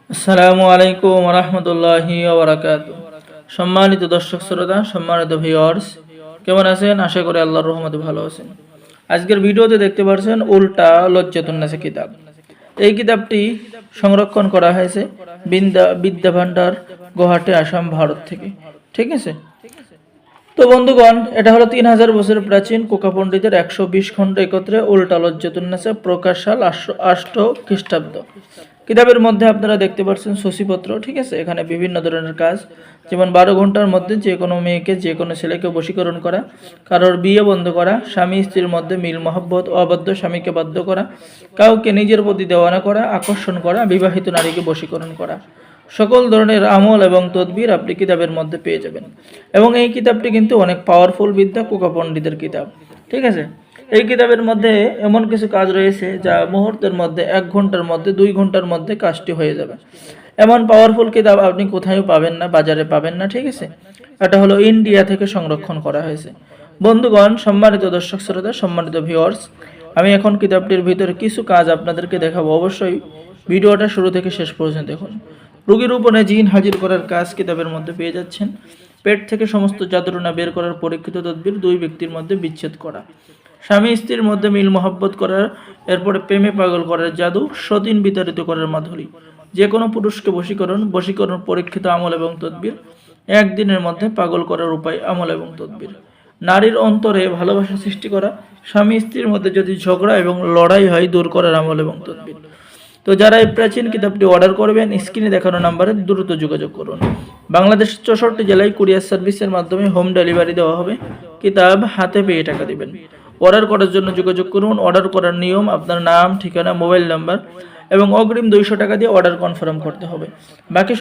আসসালামু আলাইকুম রহমতুল্লাহি ওয়া বারাকাতুহু। সম্মানিত দর্শক শ্রোতা, সম্মানিত ভিউয়ার্স, কেমন আছেন? আশা করি আল্লাহর রহমতে ভালো আছেন। আজকের ভিডিওতে দেখতে পাচ্ছেন উল্টা লজ্জাতুন নাসা কিতাব। এই কিতাবটি সংরক্ষণ করা হয়েছে বিদ্যা ভান্ডার, গুয়াহাটি, আসাম, ভারত থেকে। ঠিক আছে। তো বন্ধুগণ, এটা হলো 3000 বছর প্রাচীন কোকা পণ্ডিতের 120 খণ্ড একত্রে উল্টা লজ্জাতুন নাসা, প্রকাশ সাল 8 খ্রিস্টাব্দ। কিতাবের মধ্যে আপনারা দেখতে পাচ্ছেন সূচিপত্র। ঠিক আছে। এখানে বিভিন্ন ধরনের কাজ, যেমন 12 ঘন্টার মধ্যে যে কোনো মেয়েকে, যে কোনো ছেলেকে বশীকরণ করা, কারোর বিয়ে বন্ধ করা, স্বামী স্ত্রীর মধ্যে মিল মহব্বত, অবাধ্য স্বামীকে বাধ্য করা, কাউকে নিজের প্রতি দেওয়ানা করা, আকর্ষণ করা, বিবাহিত নারীকে বশীকরণ করা, সকল ধরনের আমল এবং তদবির আপনি কিতাবের মধ্যে পেয়ে যাবেন। এবং এই কিতাবটি কিন্তু অনেক পাওয়ারফুল বিদ্যা, কোকা পণ্ডিতের কিতাব। ঠিক আছে। এই কিতাবের মধ্যে এমন কিছু কাজ রয়েছে যা মুহূর্তের মধ্যে, 1 ঘন্টার মধ্যে, 2 ঘন্টার মধ্যে কাজটি হয়ে যাবে। এমন পাওয়ারফুল কিতাব আপনি কোথাও পাবেন না, বাজারে পাবেন না। ঠিক আছে। এটা হলো ইন্ডিয়া থেকে সংরক্ষণ করা হয়েছে। বন্ধুগণ, সম্মানিত দর্শক শ্রোতা, সম্মানিত ভিউয়ার্স, আমি এখন কিতাবটির ভিতরে কিছু কাজ আপনাদেরকে দেখাবো। অবশ্যই ভিডিওটা শুরু থেকে শেষ পর্যন্ত দেখুন। রোগীর উপরে জিন হাজির করার কাজ কিতাবের মধ্যে পেয়ে যাচ্ছেন। পেট থেকে সমস্ত যাতনা বের করার পরীক্ষিত তদবির, 2 ব্যক্তির মধ্যে বিচ্ছেদ করা, স্বামী স্ত্রীর মধ্যে মিল মহব্বত করার, এরপরে প্রেমে পাগল করার জাদু, সতীন বিতাড়িত করার মাধুরী, যে কোনো পুরুষকে বশীকরণ পরীক্ষিত আমল এবং তদবির, একদিনের মধ্যে পাগল করার উপায়, আমল এবং তদবির, নারীর অন্তরে ভালোবাসা সৃষ্টি করা, স্বামী স্ত্রীর মধ্যে যদি ঝগড়া এবং লড়াই হয় দূর করার আমল এবং তদবির। তো যারা এই প্রাচীন কিতাবটি অর্ডার করবেন, স্ক্রিনে দেখানো নাম্বারে দ্রুত যোগাযোগ করুন। বাংলাদেশের 64 জেলায় কুরিয়ার সার্ভিসের মাধ্যমে হোম ডেলিভারি দেওয়া হবে। কিতাব হাতে পেয়ে টাকা দিবেন। অর্ডার করার জন্য যোগাযোগ করুন। অর্ডার করার নিয়ম: আপনার নাম, ঠিকানা, মোবাইল নাম্বার এবং অগ্রিম 200 টাকা দিয়ে অর্ডার কনফার্ম করতে হবে। বাকি